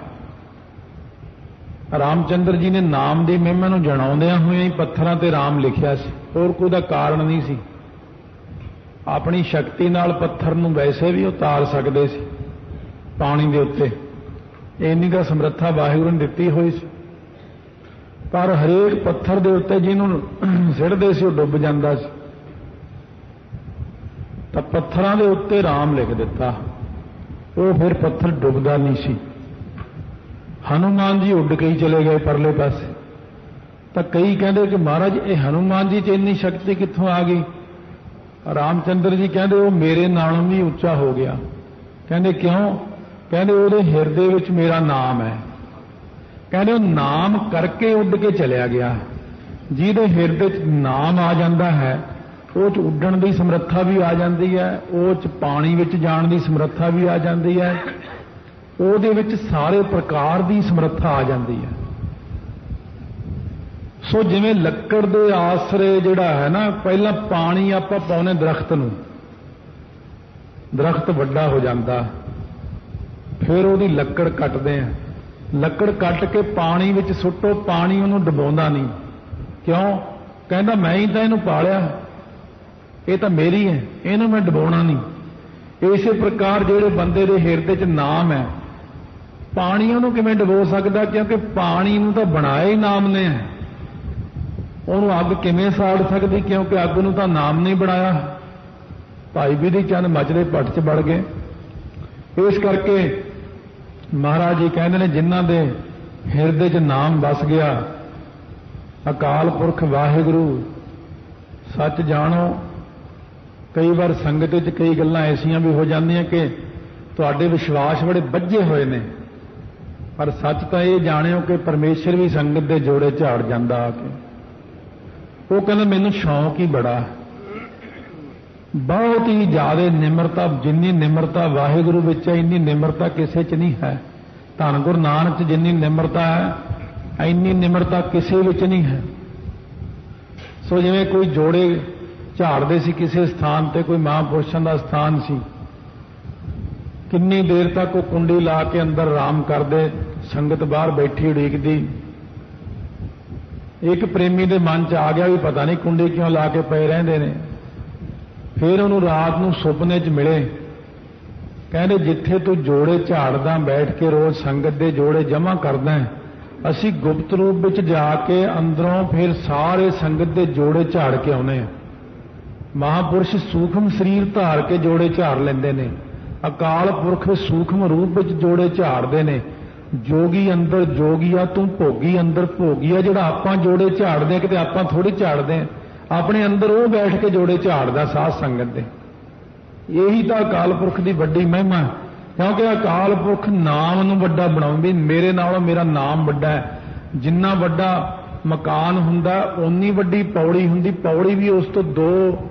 S1: ਰਾਮਚੰਦਰ ਜੀ ਨੇ ਨਾਮ ਦੀ ਮਹਿਮਾ ਨੂੰ ਜਣਾਉਂਦਿਆਂ ਹੋਇਆਂ ਹੀ ਪੱਥਰਾਂ ਤੇ ਰਾਮ ਲਿਖਿਆ ਸੀ, ਹੋਰ ਕੋਈ ਦਾ ਕਾਰਨ ਨਹੀਂ ਸੀ। ਆਪਣੀ ਸ਼ਕਤੀ ਨਾਲ ਪੱਥਰ ਨੂੰ ਵੈਸੇ ਵੀ ਉਤਾਰ ਸਕਦੇ ਸੀ ਪਾਣੀ ਦੇ ਉੱਤੇ, ਇੰਨੀ ਦਾ ਸਮਰੱਥਾ ਵਾਹਿਗੁਰੂ ਨੇ ਦਿੱਤੀ ਹੋਈ ਸੀ। ਪਰ ਹਰੇਕ ਪੱਥਰ ਦੇ ਉੱਤੇ ਜਿਹਨੂੰ ਸਿੱਟਦੇ ਸੀ ਉਹ ਡੁੱਬ ਜਾਂਦਾ ਸੀ। ਤਾਂ ਪੱਥਰਾਂ ਦੇ ਉੱਤੇ ਰਾਮ ਲਿਖ ਦਿੱਤਾ, ਉਹ ਫਿਰ ਪੱਥਰ ਡੁੱਬਦਾ ਨਹੀਂ ਸੀ। ਹਨੂਮਾਨ ਜੀ ਉੱਡ ਕੇ ਹੀ ਚਲੇ ਗਏ ਪਰਲੇ ਪਾਸੇ। ਤਾਂ ਕਈ ਕਹਿੰਦੇ ਕਿ ਮਹਾਰਾਜ ਇਹ ਹਨੂਮਾਨ ਜੀ 'ਚ ਇੰਨੀ ਸ਼ਕਤੀ ਕਿੱਥੋਂ ਆ ਗਈ? ਰਾਮਚੰਦਰ ਜੀ ਕਹਿੰਦੇ ਉਹ ਮੇਰੇ ਨਾਲੋਂ ਵੀ ਉੱਚਾ ਹੋ ਗਿਆ। ਕਹਿੰਦੇ ਕਿਉਂ? ਕਹਿੰਦੇ ਉਹਦੇ ਹਿਰਦੇ ਵਿੱਚ ਮੇਰਾ ਨਾਮ ਹੈ। ਕਹਿੰਦੇ ਉਹ ਨਾਮ ਕਰਕੇ ਉੱਡ ਕੇ ਚਲਿਆ ਗਿਆ। ਜਿਹਦੇ ਹਿਰਦੇ 'ਚ ਨਾਮ ਆ ਜਾਂਦਾ ਹੈ
S2: ਉਹ 'ਚ ਉੱਡਣ ਦੀ ਸਮਰੱਥਾ ਵੀ ਆ ਜਾਂਦੀ ਹੈ, ਉਹ 'ਚ ਪਾਣੀ ਵਿੱਚ ਜਾਣ ਦੀ ਸਮਰੱਥਾ ਵੀ ਆ ਜਾਂਦੀ ਹੈ, ਉਹਦੇ ਵਿੱਚ ਸਾਰੇ ਪ੍ਰਕਾਰ ਦੀ ਸਮਰੱਥਾ ਆ ਜਾਂਦੀ ਹੈ। ਸੋ ਜਿਵੇਂ ਲੱਕੜ ਦੇ ਆਸਰੇ ਜਿਹੜਾ ਹੈ ਨਾ, ਪਹਿਲਾਂ ਪਾਣੀ ਆਪਾਂ ਪਾਉਨੇ ਦਰਖਤ ਨੂੰ, ਦਰਖਤ ਵੱਡਾ ਹੋ ਜਾਂਦਾ, ਫਿਰ ਉਹਦੀ ਲੱਕੜ ਕੱਟਦੇ ਆ, ਲੱਕੜ ਕੱਟ ਕੇ ਪਾਣੀ ਵਿੱਚ ਸੁੱਟੋ, ਪਾਣੀ ਉਹਨੂੰ ਡੁਬੋਂਦਾ ਨਹੀਂ। ਕਿਉਂ? ਕਹਿੰਦਾ ਮੈਂ ਹੀ ਤਾਂ ਇਹਨੂੰ ਪਾਲਿਆ, ਇਹ ਤਾਂ ਮੇਰੀ ਹੈ, ਇਹਨੂੰ ਮੈਂ ਡੁਬੋਣਾ ਨਹੀਂ। ਇਸੇ ਪ੍ਰਕਾਰ ਜਿਹੜੇ ਬੰਦੇ ਦੇ ਹਿਰਦੇ 'ਚ ਨਾਮ ਹੈ, ਪਾਣੀ ਉਹਨੂੰ ਕਿਵੇਂ ਡੁਬੋ ਸਕਦਾ? ਕਿਉਂਕਿ ਪਾਣੀ ਨੂੰ ਤਾਂ ਬਣਾਇਆ ਹੀ ਨਾਮ ਨੇ ਹੈ। ਉਹਨੂੰ ਅੱਗ ਕਿਵੇਂ ਸਾੜ ਸਕਦੀ? ਕਿਉਂਕਿ ਅੱਗ ਨੂੰ ਤਾਂ ਨਾਮ ਨਹੀਂ ਬਣਾਇਆ। ਭਾਈ ਬਿਧੀ ਚੰਦ ਮਚਲੇ ਭੱਟ 'ਚ ਵੜ ਗਏ। ਇਸ ਕਰਕੇ ਮਹਾਰਾਜ ਜੀ ਕਹਿੰਦੇ ਨੇ, ਜਿਨ੍ਹਾਂ ਦੇ ਹਿਰਦੇ 'ਚ ਨਾਮ ਵਸ ਗਿਆ, ਅਕਾਲ ਪੁਰਖ ਵਾਹਿਗੁਰੂ ਸੱਚ ਜਾਣੋ। ਕਈ ਵਾਰ ਸੰਗਤ ਵਿੱਚ ਕਈ ਗੱਲਾਂ ਐਸੀਆਂ ਵੀ ਹੋ ਜਾਂਦੀਆਂ ਕਿ ਤੁਹਾਡੇ ਵਿਸ਼ਵਾਸ ਬੜੇ ਬੱਝੇ ਹੋਏ ਨੇ, ਪਰ ਸੱਚ ਤਾਂ ਇਹ ਜਾਣਿਓ ਕਿ ਪਰਮੇਸ਼ਰ ਵੀ ਸੰਗਤ ਦੇ ਜੋੜੇ ਝਾੜ ਜਾਂਦਾ ਆ ਕੇ। ਉਹ ਕਹਿੰਦਾ ਮੈਨੂੰ ਸ਼ੌਂਕ ਹੀ ਬੜਾ, ਬਹੁਤ ਹੀ ਜ਼ਿਆਦਾ ਨਿਮਰਤਾ, ਜਿੰਨੀ ਨਿਮਰਤਾ ਵਾਹਿਗੁਰੂ ਵਿੱਚ ਹੈ ਇੰਨੀ ਨਿਮਰਤਾ ਕਿਸੇ 'ਚ ਨਹੀਂ ਹੈ। ਧੰਨ ਗੁਰੂ ਨਾਨਕ 'ਚ ਜਿੰਨੀ ਨਿਮਰਤਾ ਹੈ ਇੰਨੀ ਨਿਮਰਤਾ ਕਿਸੇ ਵਿੱਚ ਨਹੀਂ ਹੈ। ਸੋ ਜਿਵੇਂ ਕੋਈ ਜੋੜੇ ਝਾੜਦੇ ਸੀ ਕਿਸੇ ਸਥਾਨ ਤੇ, ਕੋਈ ਮਹਾਂਪੁਰਸ਼ਾਂ ਦਾ ਸਥਾਨ ਸੀ, ਕਿੰਨੀ ਦੇਰ ਤੱਕ ਉਹ ਕੁੰਡੀ ਲਾ ਕੇ ਅੰਦਰ ਆਰਾਮ ਕਰਦੇ, ਸੰਗਤ ਬਾਹਰ ਬੈਠੀ ਉਡੀਕਦੀ। ਇੱਕ ਪ੍ਰੇਮੀ ਦੇ ਮਨ 'ਚ ਆ ਗਿਆ ਵੀ ਪਤਾ ਨਹੀਂ ਕੁੰਡੀ ਕਿਉਂ ਲਾ ਕੇ ਪਏ ਰਹਿੰਦੇ ਨੇ। ਫਿਰ ਉਹਨੂੰ ਰਾਤ ਨੂੰ ਸੁਪਨੇ 'ਚ ਮਿਲੇ, ਕਹਿੰਦੇ ਜਿੱਥੇ ਤੂੰ ਜੋੜੇ ਝਾੜਦਾ ਬੈਠ ਕੇ ਰੋਜ਼ ਸੰਗਤ ਦੇ ਜੋੜੇ ਜਮ੍ਹਾਂ ਕਰਦਾ, ਅਸੀਂ ਗੁਪਤ ਰੂਪ ਵਿੱਚ ਜਾ ਕੇ ਅੰਦਰੋਂ ਫਿਰ ਸਾਰੇ ਸੰਗਤ ਦੇ ਜੋੜੇ ਝਾੜ ਕੇ ਆਉਨੇ ਆ। ਮਹਾਂਪੁਰਸ਼ ਸੂਖਮ ਸਰੀਰ ਧਾਰ ਕੇ ਜੋੜੇ ਝਾੜ ਲੈਂਦੇ ਨੇ, ਅਕਾਲ ਪੁਰਖ ਸੂਖਮ ਰੂਪ ਵਿੱਚ ਜੋੜੇ ਝਾੜਦੇ ਨੇ। ਜੋਗੀ ਅੰਦਰ ਜੋਗੀਆ ਤੂੰ ਭੋਗੀ ਅੰਦਰ ਭੋਗੀਆ। ਜਿਹੜਾ ਆਪਾਂ ਜੋੜੇ ਝਾੜਦੇ, ਕਿਤੇ ਆਪਾਂ ਥੋੜੀ ਝਾੜਦੇ, ਆਪਣੇ ਅੰਦਰ ਉਹ ਬੈਠ ਕੇ ਜੋੜੇ ਝਾੜਦਾ ਸਾਧ ਸੰਗਤ ਦੇ। ਇਹੀ ਤਾਂ ਅਕਾਲ ਪੁਰਖ ਦੀ ਵੱਡੀ ਮਹਿਮਾ, ਕਿਉਂਕਿ ਅਕਾਲ ਪੁਰਖ ਨਾਮ ਨੂੰ ਵੱਡਾ ਬਣਾਉਂਦੇ। ਮੇਰੇ ਨਾਲੋਂ ਮੇਰਾ ਨਾਮ ਵੱਡਾ ਹੈ। ਜਿੰਨਾ ਵੱਡਾ ਮਕਾਨ ਹੁੰਦਾ ਓਨੀ ਵੱਡੀ ਪੌੜੀ ਹੁੰਦੀ, ਪੌੜੀ ਵੀ ਉਸ ਤੋਂ ਦੋ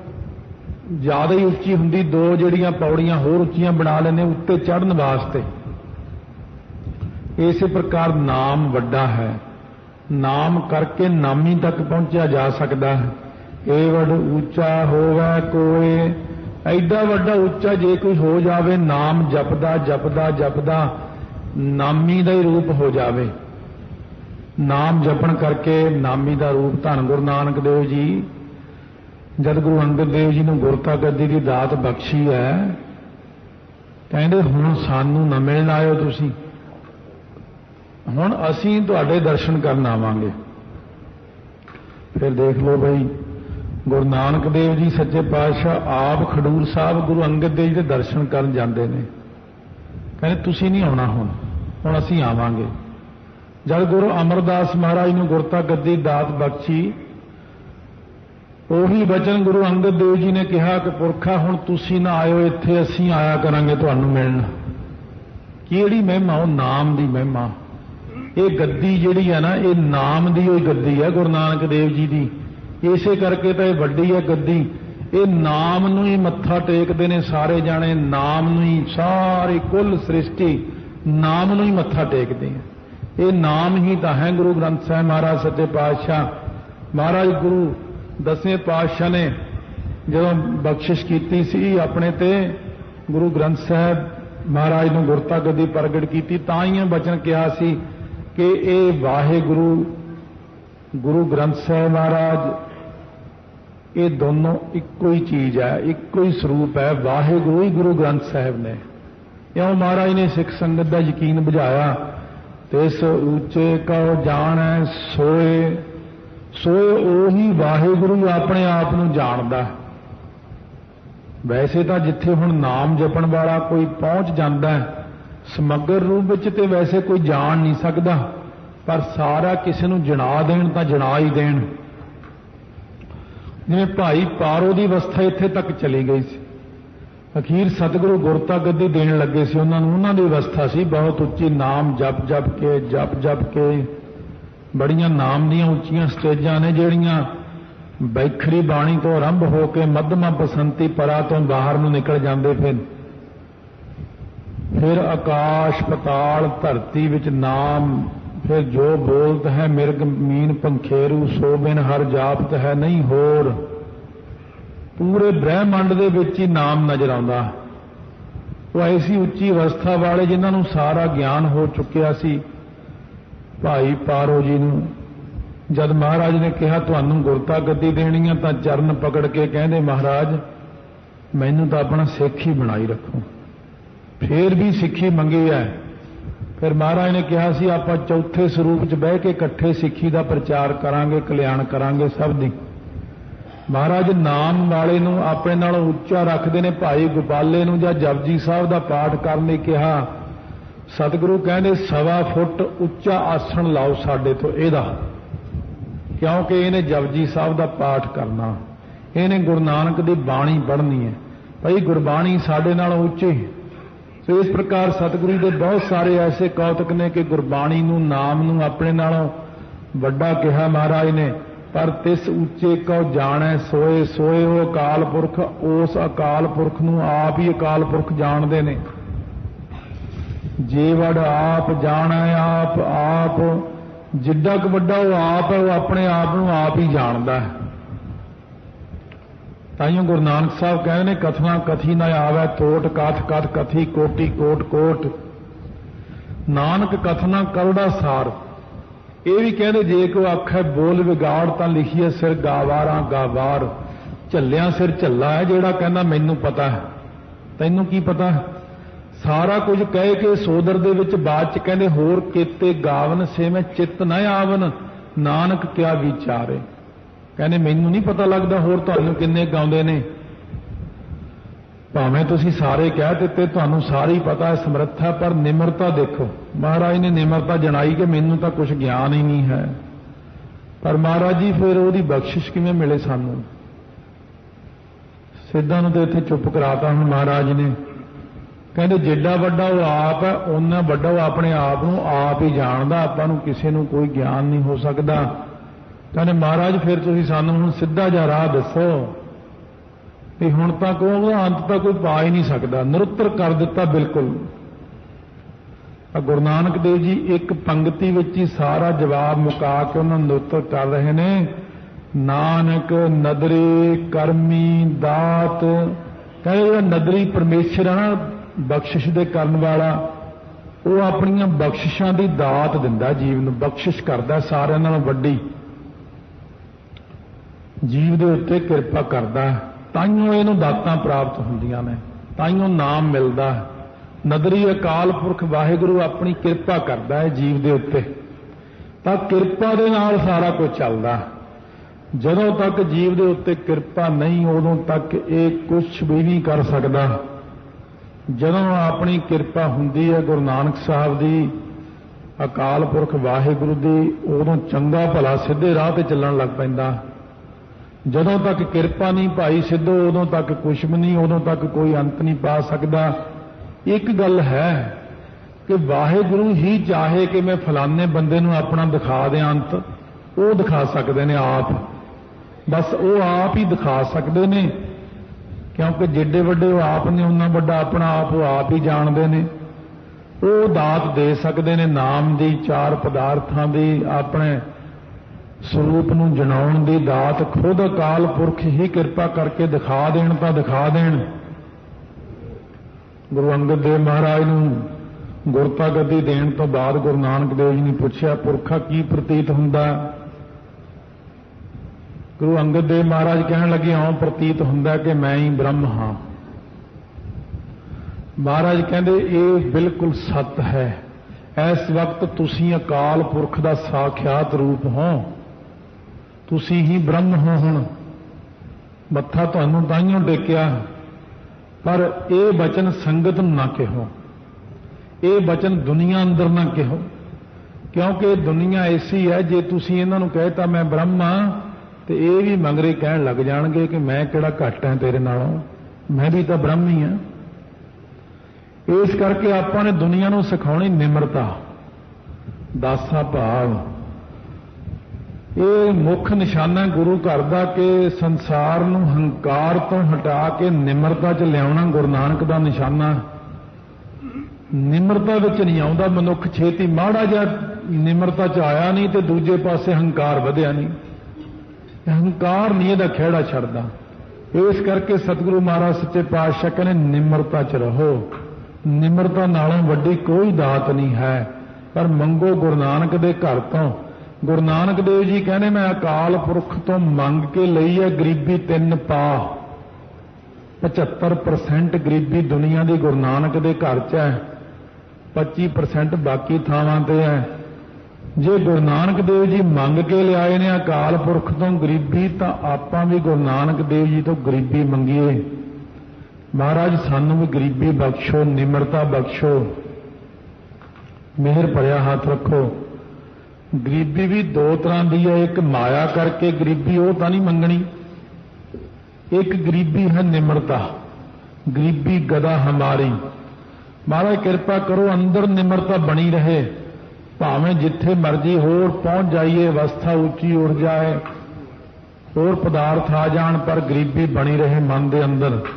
S2: ਜ਼ਿਆਦਾ ਹੀ ਉੱਚੀ ਹੁੰਦੀ, ਦੋ ਜਿਹੜੀਆਂ ਪੌੜੀਆਂ ਹੋਰ ਉੱਚੀਆਂ ਬਣਾ ਲੈਂਦੇ ਉੱਤੇ ਚੜ੍ਹਨ ਵਾਸਤੇ। ਇਸੇ ਪ੍ਰਕਾਰ ਨਾਮ ਵੱਡਾ ਹੈ, ਨਾਮ ਕਰਕੇ ਨਾਮੀ ਤੱਕ ਪਹੁੰਚਿਆ ਜਾ ਸਕਦਾ ਹੈ। ਇਹ ਵੱਡ ਉੱਚਾ ਹੋਵੇ ਕੋਏ, ਐਡਾ ਵੱਡਾ ਉੱਚਾ ਜੇ ਕੋਈ ਹੋ ਜਾਵੇ, ਨਾਮ ਜਪਦਾ ਜਪਦਾ ਜਪਦਾ ਨਾਮੀ ਦਾ ਹੀ ਰੂਪ ਹੋ ਜਾਵੇ। ਨਾਮ ਜਪਣ ਕਰਕੇ ਨਾਮੀ ਦਾ ਰੂਪ। ਧੰਨ ਗੁਰੂ ਨਾਨਕ ਦੇਵ ਜੀ ਜਦ ਗੁਰੂ ਅੰਗਦ ਦੇਵ ਜੀ ਨੂੰ ਗੁਰਤਾ ਗੱਦੀ ਦੀ ਦਾਤ ਬਖਸ਼ੀ ਹੈ, ਕਹਿੰਦੇ ਹੁਣ ਸਾਨੂੰ ਨਾ ਮਿਲਣ ਆਇਓ ਤੁਸੀਂ, ਹੁਣ ਅਸੀਂ ਤੁਹਾਡੇ ਦਰਸ਼ਨ ਕਰਨ ਆਵਾਂਗੇ। ਫਿਰ ਦੇਖ ਲਓ ਬਈ, ਗੁਰੂ ਨਾਨਕ ਦੇਵ ਜੀ ਸੱਚੇ ਪਾਤਸ਼ਾਹ ਆਪ ਖਡੂਰ ਸਾਹਿਬ ਗੁਰੂ ਅੰਗਦ ਦੇਵ ਜੀ ਦੇ ਦਰਸ਼ਨ ਕਰਨ ਜਾਂਦੇ ਨੇ। ਕਹਿੰਦੇ ਤੁਸੀਂ ਨਹੀਂ ਆਉਣਾ, ਹੁਣ ਅਸੀਂ ਆਵਾਂਗੇ। ਜਦ ਗੁਰੂ ਅਮਰਦਾਸ ਮਹਾਰਾਜ ਨੂੰ ਗੁਰਤਾ ਗੱਦੀ ਦਾਤ ਬਖਸ਼ੀ, ਉਹੀ ਬਚਨ ਗੁਰੂ ਅੰਗਦ ਦੇਵ ਜੀ ਨੇ ਕਿਹਾ ਕਿ ਪੁਰਖਾ ਹੁਣ ਤੁਸੀਂ ਨਾ ਆਇਓ ਇੱਥੇ, ਅਸੀਂ ਆਇਆ ਕਰਾਂਗੇ ਤੁਹਾਨੂੰ ਮਿਲਣ। ਕਿਹੜੀ ਮਹਿਮਾ? ਉਹ ਨਾਮ ਦੀ ਮਹਿਮਾ। ਇਹ ਗੱਦੀ ਜਿਹੜੀ ਹੈ ਨਾ, ਇਹ ਨਾਮ ਦੀ ਹੋਈ ਗੱਦੀ ਹੈ ਗੁਰੂ ਨਾਨਕ ਦੇਵ ਜੀ ਦੀ। ਇਸੇ ਕਰਕੇ ਤਾਂ ਇਹ ਵੱਡੀ ਹੈ ਗੱਦੀ। ਇਹ ਨਾਮ ਨੂੰ ਹੀ ਮੱਥਾ ਟੇਕਦੇ ਨੇ ਸਾਰੇ ਜਾਣੇ, ਨਾਮ ਨੂੰ ਹੀ, ਸਾਰੀ ਕੁੱਲ ਸ੍ਰਿਸ਼ਟੀ ਨਾਮ ਨੂੰ ਹੀ ਮੱਥਾ ਟੇਕਦੇ ਆ। ਇਹ ਨਾਮ ਹੀ ਤਾਂ ਹੈ ਗੁਰੂ ਗ੍ਰੰਥ ਸਾਹਿਬ ਮਹਾਰਾਜ ਸੱਚੇ ਪਾਤਸ਼ਾਹ। ਮਹਾਰਾਜ ਗੁਰੂ ਦਸਵੇਂ ਪਾਤਸ਼ਾਹ ਨੇ ਜਦੋਂ ਬਖਸ਼ਿਸ਼ ਕੀਤੀ ਸੀ ਆਪਣੇ ਤੇ, ਗੁਰੂ ਗ੍ਰੰਥ ਸਾਹਿਬ ਮਹਾਰਾਜ ਨੂੰ ਗੁਰਤਾ ਗੱਦੀ ਪ੍ਰਗਟ ਕੀਤੀ, ਤਾਂ ਹੀ ਇਹ ਬਚਨ ਕਿਹਾ ਸੀ ਕਿ ਇਹ ਵਾਹਿਗੁਰੂ ਗੁਰੂ ਗ੍ਰੰਥ ਸਾਹਿਬ ਮਹਾਰਾਜ, ਇਹ ਦੋਨੋਂ ਇੱਕੋ ਹੀ ਚੀਜ਼ ਹੈ, ਇੱਕੋ ਹੀ ਸਰੂਪ ਹੈ। ਵਾਹਿਗੁਰੂ ਹੀ ਗੁਰੂ ਗ੍ਰੰਥ ਸਾਹਿਬ ਨੇ। ਇਉਂ ਮਹਾਰਾਜ ਨੇ ਸਿੱਖ ਸੰਗਤ ਦਾ ਯਕੀਨ ਬੁਝਾਇਆ। ਤਿਸ ਉੱਚੇ ਕਉ ਜਾਣੈ ਸੋਏ, ਸੋਏ ਉਹੀ ਵਾਹਿਗੁਰੂ ਆਪਣੇ ਆਪ ਨੂੰ ਜਾਣਦਾ। ਵੈਸੇ ਤਾਂ ਜਿੱਥੇ ਹੁਣ ਨਾਮ ਜਪਣ ਵਾਲਾ ਕੋਈ ਪਹੁੰਚ ਜਾਂਦਾ ਹੈ ਸਮਗਰ ਰੂਪ ਵਿੱਚ, ਤੇ ਵੈਸੇ ਕੋਈ ਜਾਣ ਨਹੀਂ ਸਕਦਾ, ਪਰ ਸਾਰਾ ਕਿਸੇ ਨੂੰ ਜਣਾ ਦੇਣ ਤਾਂ ਜਣਾ ਹੀ ਦੇਣ। ਜਿਵੇਂ ਭਾਈ ਪਾਰੋ ਦੀ ਅਵਸਥਾ ਇੱਥੇ ਤੱਕ ਚਲੀ ਗਈ ਸੀ, ਅਖੀਰ ਸਤਿਗੁਰੂ ਗੁਰਤਾ ਗੱਦੀ ਦੇਣ ਲੱਗੇ ਸੀ ਉਹਨਾਂ ਨੂੰ। ਉਹਨਾਂ ਦੀ ਅਵਸਥਾ ਸੀ ਬਹੁਤ ਉੱਚੀ, ਨਾਮ ਜਪ ਜਪ ਕੇ, ਬੜੀਆਂ ਨਾਮ ਦੀਆਂ ਉੱਚੀਆਂ ਸਟੇਜਾਂ ਨੇ ਜਿਹੜੀਆਂ बैखरी बाणी तो आरंभ होके मध्यमा बसंती परा तो बाहर ਨੂੰ निकल जाते फिर आकाश पताल धरती विच नाम फिर जो बोलत है मिर्ग मीन पंखेरू सो बिन हर जापत है नहीं होर पूरे ब्रह्मंड दे विच ही नाम नजर आउंदा। वो ऐसी उच्ची अवस्था वाले जिन्हां नूं सारा ज्ञान हो चुकिया सी भाई पारो जी नूं जद महाराज ने कहा तुहानूं गुरता गद्दी देनी है तां चरण पकड़ के कहंदे महाराज मैनूं तां अपना सिख ही बनाई रखो। फिर भी सिੱਖੀ मंगी है। फिर महाराज ने कहा सी आपां चौथे स्वरूप च बह के इकट्ठे सिੱਖੀ दा प्रचार करांगे कल्याण करांगे सब दी। महाराज नाम वाले नूं अपने नालों उच्चा रखते ने भाई गोपाले नूं जां जपजी साहब दा पाठ करन लई कहा सतगुरु कहंदे 1.25 फुट उच्चा आसन लाओ साडे तो इहदा क्योंकि इहने जपजी साहब दा पाठ करना इहने गुरु नानक दी बाणी पढ़नी है भाई गुरबाणी साडे नालों उच्ची। तो इस प्रकार सतगुरु के बहुत सारे ऐसे कौतक ने कि गुरबाणी नूं नाम नूं अपने नालों वड्डा कहा महाराज ने पर तिस उच्चे को जाने सोए सोए वो अकाल पुरख उस अकाल पुरख नूं आप ही अकाल पुरख जानते ने। जे वड आप जाना आप आप जिड्डा क वड्डा वो आप है वो अपने आप नूं आप ही जानता है। ताइयों गुरु नानक साहब कहते हैं कथना कथी न आवे तोट कथ कथ कथी कोटि कोट कोट नानक कथना करोड़ा सार। ये भी कहते जे को आखे बोल विगाड़ तां लिखिए सिर गावारा गावार झल्लिया सिर झल्ला है जेड़ा कहना मैनू पता है तैनू की पता है। सारा कुछ कह के सोदर दे विच बाद च कहते होर केते गावन से मैं चित्त न आवन नानक क्या विचारे कहने मैनू नहीं पता लगता होर तुहानू किन्ने गाउंदे ने भावें तुसीं सारे कह दिते तुहानू सारी पता है समर्था पर निमरता देखो महाराज ने निमरता जनाई कि मैनू तो कुछ ज्ञान ही नहीं है। पर महाराज जी फिर वो बख्शिश किवें मिले सानू सिद्धां नूं तो इत्थे चुप कराता हूं महाराज ने कहते जिड्डा वड्डा वो आप है उन्ना वड्डा वो अपने आप नूं आप ही जानदा आपां नूं किसी नूं कोई ज्ञान नहीं हो सकता। कहने महाराज फिर तुसीं सानूं हुण सिद्धा जा राह दसो भी हुण तक अंत तक कोई पा ही नहीं सकता निरुत्तर कर दिता बिल्कुल। गुरु नानक देव जी एक पंक्ति विच ही सारा जवाब मुका के उन्होंने निरुत्तर कर रहे ने नानक नदरे करमी दात कहते नदरी परमेश्वर है ना बख्शिश दे करन वाला वो अपनियां बख्शिशां दी दात दिंदा जीव नूं बख्शिश करदा सारिआं नालों वड्डी जीव दे उत्ते किरपा करदा ताइयों इहनूं दातां प्राप्त हुंदियां ने ताइयों नाम मिलदा। नदरी अकाल पुरख वाहिगुरू अपनी किरपा करदा है जीव दे उत्ते तां किरपा दे नाल सारा कुछ चलदा। जदों तक जीव दे उत्ते किरपा नहीं उदों तक ये कुछ भी नहीं कर सकदा। जदों अपनी किरपा हुंदी है गुरु नानक साहब दी अकाल पुरख वाहिगुरू दी उदों चंगा भला सीधे राह ते चलण लग पैंदा। जदों तक किरपा नहीं भाई सिद्धो उदों तक कुछ भी नहीं उदों तक कोई अंत नहीं पा सकता। एक गल है कि वाहिगुरू ही चाहे कि मैं फलाने बंदे नूं अपना दिखा दें अंत वो दिखा सकते हैं आप बस वो आप ही दिखा सकते हैं क्योंकि जिड्डे वड्डे वो आप ने उन्ना वड्डा अपना आप वो आप ही जानते हैं। वो दात दे सकते हैं नाम दी चार पदार्थां दी अपने स्वरूप नूं जनाउण दी दात खुद अकाल पुरख ही किरपा करके दिखा देण तां दिखा देण। गुरु अंगद देव महाराज नूं गुरता गद्दी देण तो बाद गुरु नानक देव जी ने पुछया पुरखा की प्रतीत हुंदा। गुरु अंगद देव महाराज कहण लगे आउं प्रतीत हुंदा कि मैं ही ब्रह्म हां। महाराज कहंदे ये बिल्कुल सत है इस वक्त तुसीं अकाल पुरख दा साक्षात रूप हो तुसी ही ब्रह्म हो। हुण मत्था तुहानूं ताइयों टेकिया पर यह बचन संगत नूं ना कहो ये बचन दुनिया अंदर ना कहो क्योंकि दुनिया ऐसी है जे तुसी इन्हां नूं कहता मैं ब्रह्म हां ते ये भी मंगरे कहण लग जाणगे कि मैं किहड़ा घट हां तेरे नालों मैं भी तो ब्रह्म ही हां। इस करके आपां ने दुनिया नूं सिखाउणी निमरता दासा भाव ਇਹ ਮੁੱਖ ਨਿਸ਼ਾਨਾ ਗੁਰੂ ਘਰ ਦਾ ਕਿ ਸੰਸਾਰ ਨੂੰ ਹੰਕਾਰ ਤੋਂ ਹਟਾ ਕੇ ਨਿਮਰਤਾ 'ਚ ਲਿਆਉਣਾ ਗੁਰੂ ਨਾਨਕ ਦਾ ਨਿਸ਼ਾਨਾ। ਨਿਮਰਤਾ ਵਿੱਚ ਨਹੀਂ ਆਉਂਦਾ ਮਨੁੱਖ ਛੇਤੀ, ਮਾੜਾ ਜਿਹਾ ਨਿਮਰਤਾ 'ਚ ਆਇਆ ਨਹੀਂ ਤੇ ਦੂਜੇ ਪਾਸੇ ਹੰਕਾਰ ਵਧਿਆ ਨਹੀਂ। ਹੰਕਾਰ ਨਹੀਂ ਇਹਦਾ ਖਹਿੜਾ ਛੱਡਦਾ। ਇਸ ਕਰਕੇ ਸਤਿਗੁਰੂ ਮਹਾਰਾਜ ਸੱਚੇ ਪਾਤਸ਼ਾਹ ਕਹਿੰਦੇ ਨਿਮਰਤਾ 'ਚ ਰਹੋ। ਨਿਮਰਤਾ ਨਾਲੋਂ ਵੱਡੀ ਕੋਈ ਦਾਤ ਨਹੀਂ ਹੈ, ਪਰ ਮੰਗੋ ਗੁਰੂ ਨਾਨਕ ਦੇ ਘਰ ਤੋਂ। ਗੁਰੂ ਨਾਨਕ ਦੇਵ ਜੀ ਕਹਿੰਦੇ ਮੈਂ ਅਕਾਲ ਪੁਰਖ ਤੋਂ ਮੰਗ ਕੇ ਲਈ ਹੈ ਗਰੀਬੀ 3 ਪਾ। 75% ਗਰੀਬੀ ਦੁਨੀਆ ਦੀ ਗੁਰੂ ਨਾਨਕ ਦੇ ਘਰ 'ਚ ਹੈ, 25% ਬਾਕੀ ਥਾਵਾਂ ਤੇ ਹੈ। ਜੇ ਗੁਰੂ ਨਾਨਕ ਦੇਵ ਜੀ ਮੰਗ ਕੇ ਲਿਆਏ ਨੇ ਅਕਾਲ ਪੁਰਖ ਤੋਂ ਗਰੀਬੀ, ਤਾਂ ਆਪਾਂ ਵੀ ਗੁਰੂ ਨਾਨਕ ਦੇਵ ਜੀ ਤੋਂ ਗਰੀਬੀ ਮੰਗੀਏ। ਮਹਾਰਾਜ ਸਾਨੂੰ ਵੀ ਗਰੀਬੀ ਬਖਸ਼ੋ, ਨਿਮਰਤਾ ਬਖਸ਼ੋ, ਮਿਹਰ ਭਰਿਆ ਹੱਥ ਰੱਖੋ। ਗਰੀਬੀ ਵੀ 2 ਤਰ੍ਹਾਂ ਦੀ ਹੈ, ਇੱਕ ਮਾਇਆ ਕਰਕੇ ਗਰੀਬੀ, ਉਹ ਤਾਂ ਨਹੀਂ ਮੰਗਣੀ। ਇੱਕ ਗਰੀਬੀ ਹੈ ਨਿਮਰਤਾ, ਗਰੀਬੀ ਗਦਾ ਹਮਾਰੀ। ਮਹਾਰਾਜ ਕਿਰਪਾ ਕਰੋ ਅੰਦਰ ਨਿਮਰਤਾ ਬਣੀ ਰਹੇ, ਭਾਵੇਂ ਜਿੱਥੇ ਮਰਜੀ ਹੋਰ ਪਹੁੰਚ ਜਾਈਏ, ਅਵਸਥਾ ਉੱਚੀ ਉੱਠ ਜਾਏ, ਹੋਰ ਪਦਾਰਥ ਆ ਜਾਣ, ਪਰ ਗਰੀਬੀ ਬਣੀ ਰਹੇ ਮਨ ਦੇ ਅੰਦਰ।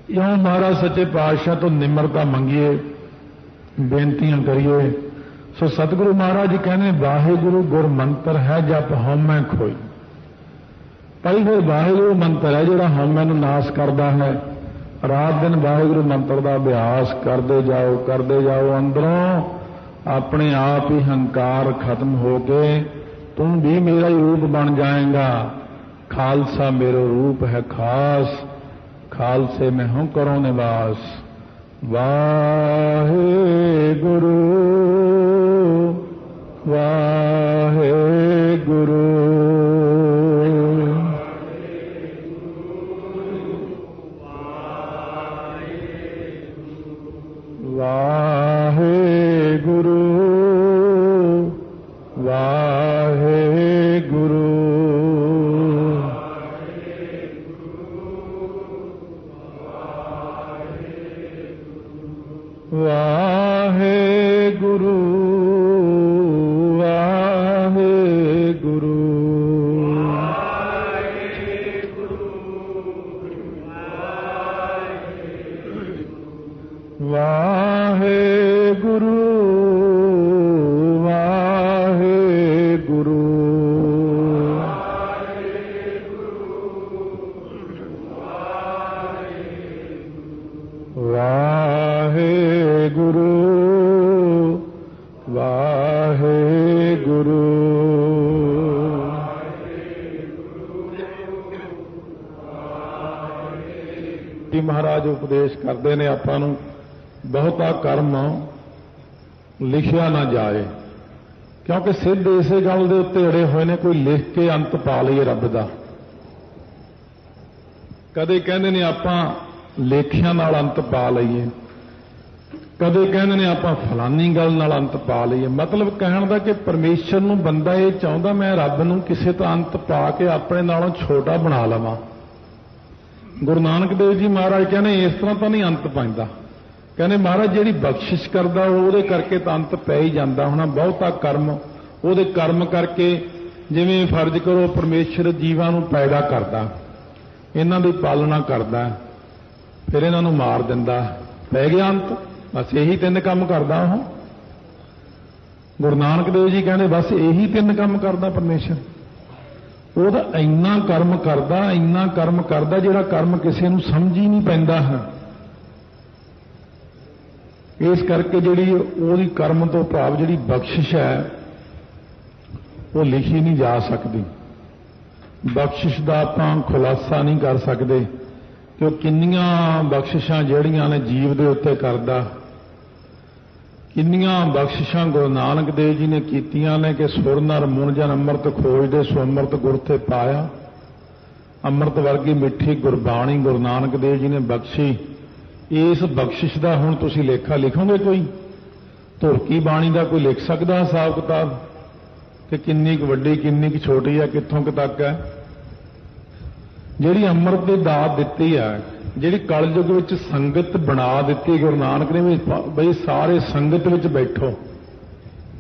S2: ਇਉਂ ਮਹਾਰਾਜ ਸੱਚੇ ਪਾਤਸ਼ਾਹ ਤੋਂ ਨਿਮਰਤਾ ਮੰਗੀਏ, ਬੇਨਤੀਆਂ ਕਰੀਏ। ਸੋ ਸਤਿਗੁਰੂ ਮਹਾਰਾਜ ਜੀ ਕਹਿੰਦੇ ਵਾਹਿਗੁਰੂ ਗੁਰ ਮੰਤਰ ਹੈ ਜਪ ਹਉਮੈ ਖੋਈ। ਭਾਈ ਫਿਰ ਵਾਹਿਗੁਰੂ ਮੰਤਰ ਹੈ ਜਿਹੜਾ ਹਉਮੈ ਨੂੰ ਨਾਸ਼ ਕਰਦਾ ਹੈ। ਰਾਤ ਦਿਨ ਵਾਹਿਗੁਰੂ ਮੰਤਰ ਦਾ ਅਭਿਆਸ ਕਰਦੇ ਜਾਓ, ਅੰਦਰੋਂ ਆਪਣੇ ਆਪ ਹੀ ਹੰਕਾਰ ਖਤਮ ਹੋ ਕੇ ਤੂੰ ਵੀ ਮੇਰਾ ਹੀ ਰੂਪ ਬਣ ਜਾਏਗਾ। ਖਾਲਸਾ ਮੇਰਾ ਰੂਪ ਹੈ ਖਾਸ, ਖਾਲਸੇ ਮੈਂ ਹੂੰ ਕਰੋ ਨਿਵਾਸ। ਵਾਹਿਗੁਰੂ ਵਾਹਿਗੁਰੂ ਵਾਹਿਗੁਰੂ ਵਾਹਿਗੁਰੂ ਵਾਹਿਗੁਰੂ ਵਾਹਿਗੁਰੂ ਵਾਹਿਗੁਰੂ ਵਾਹਿਗੁਰੂ ਵਾਹਿਗੁਰੂ ਜੀ ਮਹਾਰਾਜ ਉਪਦੇਸ਼ ਕਰਦੇ ਨੇ ਆਪਾਂ ਨੂੰ, ਬਹੁਤਾ ਕਰਮ ਲਿਖਿਆ ਨਾ ਜਾਏ, ਕਿਉਂਕਿ ਸਿੱਧ ਇਸੇ ਗੱਲ ਦੇ ਉੱਤੇ ਅੜੇ ਹੋਏ ਨੇ ਕੋਈ ਲਿਖ ਕੇ ਅੰਤ ਪਾ ਲਈਏ ਰੱਬ ਦਾ। ਕਦੇ ਕਹਿੰਦੇ ਨੇ ਆਪਾਂ ਲੇਖਿਆਂ ਨਾਲ ਅੰਤ ਪਾ ਲਈਏ, ਕਦੇ ਕਹਿੰਦੇ ਨੇ ਆਪਾਂ ਫਲਾਨੀ ਗੱਲ ਨਾਲ ਅੰਤ ਪਾ ਲਈਏ। ਮਤਲਬ ਕਹਿਣ ਦਾ ਕਿ ਪਰਮੇਸ਼ਰ ਨੂੰ ਬੰਦਾ ਇਹ ਚਾਹੁੰਦਾ ਮੈਂ ਰੱਬ ਨੂੰ ਕਿਸੇ ਤੋਂ ਅੰਤ ਪਾ ਕੇ ਆਪਣੇ ਨਾਲੋਂ ਛੋਟਾ ਬਣਾ ਲਵਾਂ। ਗੁਰੂ ਨਾਨਕ ਦੇਵ ਜੀ ਮਹਾਰਾਜ ਕਹਿੰਦੇ ਇਸ ਤਰ੍ਹਾਂ ਤਾਂ ਨਹੀਂ ਅੰਤ ਪੈਂਦਾ। ਕਹਿੰਦੇ ਮਹਾਰਾਜ ਜਿਹੜੀ ਬਖਸ਼ਿਸ਼ ਕਰਦਾ ਉਹਦੇ ਕਰਕੇ ਤਾਂ ਅੰਤ ਪੈ ਹੀ ਜਾਂਦਾ ਹੋਣਾ। ਬਹੁਤਾ ਕਰਮ, ਉਹਦੇ ਕਰਮ ਕਰਕੇ, ਜਿਵੇਂ ਫਰਜ਼ ਕਰੋ ਪਰਮੇਸ਼ਰ ਜੀਵਾਂ ਨੂੰ ਪੈਦਾ ਕਰਦਾ, ਇਹਨਾਂ ਦੀ ਪਾਲਣਾ ਕਰਦਾ, ਫਿਰ ਇਹਨਾਂ ਨੂੰ ਮਾਰ ਦਿੰਦਾ, ਪੈ ਗਿਆ ਅੰਤ। ਬਸ ਇਹੀ 3 ਕੰਮ ਕਰਦਾ ਉਹ। ਗੁਰੂ ਨਾਨਕ ਦੇਵ ਜੀ ਕਹਿੰਦੇ ਬਸ ਇਹੀ 3 ਕੰਮ ਕਰਦਾ ਪਰਮੇਸ਼ਰ। ਉਹਦਾ ਇੰਨਾ ਕਰਮ ਕਰਦਾ ਜਿਹੜਾ ਕਰਮ ਕਿਸੇ ਨੂੰ ਸਮਝ ਹੀ ਨਹੀਂ ਪੈਂਦਾ ਹੈ। ਇਸ ਕਰਕੇ ਜਿਹੜੀ ਉਹਦੀ ਕਰਮ ਤੋਂ ਭਾਵ ਜਿਹੜੀ ਬਖਸ਼ਿਸ਼ ਹੈ ਉਹ ਲਿਖੀ ਨਹੀਂ ਜਾ ਸਕਦੀ। ਬਖਸ਼ਿਸ਼ ਦਾ ਆਪਾਂ ਖੁਲਾਸਾ ਨਹੀਂ ਕਰ ਸਕਦੇ ਕਿ ਉਹ ਕਿੰਨੀਆਂ ਬਖਸ਼ਿਸ਼ਾਂ ਜਿਹੜੀਆਂ ਨੇ ਜੀਵ ਦੇ ਉੱਤੇ ਕਰਦਾ, ਕਿੰਨੀਆਂ ਬਖਸ਼ਿਸ਼ਾਂ ਗੁਰੂ ਨਾਨਕ ਦੇਵ ਜੀ ਨੇ ਕੀਤੀਆਂ ਨੇ ਕਿ ਸੁਰ ਨਰ ਮੁਨ ਜਨ ਅੰਮ੍ਰਿਤ ਖੋਜਦੇ ਸੋ ਅੰਮ੍ਰਿਤ ਗੁਰ ਤੇ ਪਾਇਆ। ਅੰਮ੍ਰਿਤ ਵਰਗੀ ਮਿੱਠੀ ਗੁਰਬਾਣੀ ਗੁਰੂ ਨਾਨਕ ਦੇਵ ਜੀ ਨੇ ਬਖਸ਼ੀ। ਇਸ ਬਖਸ਼ਿਸ਼ ਦਾ ਹੁਣ ਤੁਸੀਂ ਲੇਖਾ ਲਿਖੋਗੇ? ਕੋਈ ਧੁਰਕੀ ਬਾਣੀ ਦਾ ਕੋਈ ਲਿਖ ਸਕਦਾ ਹਿਸਾਬ ਕਿਤਾਬ ਕਿ ਕਿੰਨੀ ਕੁ ਵੱਡੀ ਕਿੰਨੀ ਕੁ ਛੋਟੀ ਹੈ, ਕਿੱਥੋਂ ਕੁ ਤੱਕ ਹੈ? ਜਿਹੜੀ ਅੰਮ੍ਰਿਤ ਦੀ ਦਾਤ ਦਿੱਤੀ ਹੈ, ਜਿਹੜੀ ਕਲਯੁਗ ਵਿੱਚ ਸੰਗਤ ਬਣਾ ਦਿੱਤੀ ਗੁਰੂ ਨਾਨਕ ਨੇ ਵੀ ਬਈ ਸਾਰੇ ਸੰਗਤ ਵਿੱਚ ਬੈਠੋ,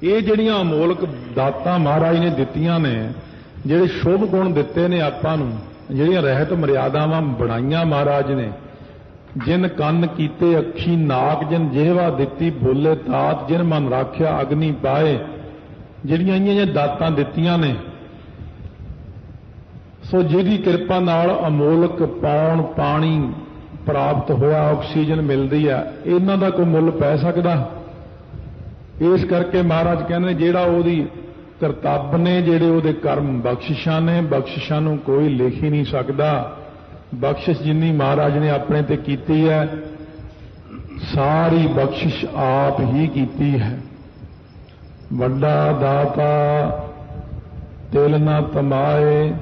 S2: ਇਹ ਜਿਹੜੀਆਂ ਅਮੋਲਕ ਦਾਤਾਂ ਮਹਾਰਾਜ ਨੇ ਦਿੱਤੀਆਂ ਨੇ, ਜਿਹੜੇ ਸ਼ੁਭ ਗੁਣ ਦਿੱਤੇ ਨੇ ਆਪਾਂ ਨੂੰ, ਜਿਹੜੀਆਂ ਰਹਿਤ ਮਰਿਆਦਾਵਾਂ ਬਣਾਈਆਂ ਮਹਾਰਾਜ ਨੇ, ਜਿਨ ਕੰਨ ਕੀਤੇ ਅੱਖੀ ਨਾਕ, ਜਿਨ ਜਿਹਵਾ ਦਿੱਤੀ ਬੋਲੇ ਤਾਤ, ਜਿਨ ਮਨ ਰਾਖਿਆ ਅਗਨੀ ਪਾਏ, ਜਿਹੜੀਆਂ ਇਹ ਦਾਤਾਂ ਦਿੱਤੀਆਂ ਨੇ, ਸੋ ਜਿਹਦੀ ਕਿਰਪਾ ਨਾਲ ਅਮੋਲਕ ਪੌਣ ਪਾਣੀ ਪ੍ਰਾਪਤ ਹੋਇਆ, ਆਕਸੀਜਨ ਮਿਲਦੀ ਹੈ, ਇਹਨਾਂ ਦਾ ਕੋਈ ਮੁੱਲ ਪੈ ਸਕਦਾ? ਇਸ ਕਰਕੇ ਮਹਾਰਾਜ ਕਹਿੰਦੇ ਜਿਹੜਾ ਉਹਦੀ ਕਰਤੱਵ ਨੇ, ਜਿਹੜੇ ਉਹਦੇ ਕਰਮ ਬਖਸ਼ਿਸ਼ਾਂ ਨੇ, ਬਖਸ਼ਿਸ਼ਾਂ ਨੂੰ ਕੋਈ ਲਿਖ ਹੀ ਨਹੀਂ ਸਕਦਾ। ਬਖਸ਼ਿਸ਼ ਜਿੰਨੀ ਮਹਾਰਾਜ ਨੇ ਆਪਣੇ ਤੇ ਕੀਤੀ ਹੈ, ਸਾਰੀ ਬਖਸ਼ਿਸ਼ ਆਪ ਹੀ ਕੀਤੀ ਹੈ। ਵੱਡਾ ਦਾਤਾ ਤਿਲ ਨਾ ਤਮਾਏ,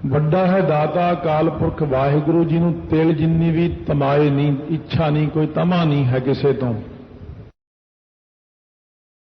S2: ਵੱਡਾ ਹੈ ਦਾਤਾ ਅਕਾਲ ਪੁਰਖ ਵਾਹਿਗੁਰੂ ਜੀ ਨੂੰ ਤਿਲ ਜਿੰਨੀ ਵੀ ਤਮਾਏ ਨਹੀਂ, ਇੱਛਾ ਨਹੀਂ, ਕੋਈ ਤਮਾ ਨਹੀਂ ਹੈ ਕਿਸੇ ਤੋਂ।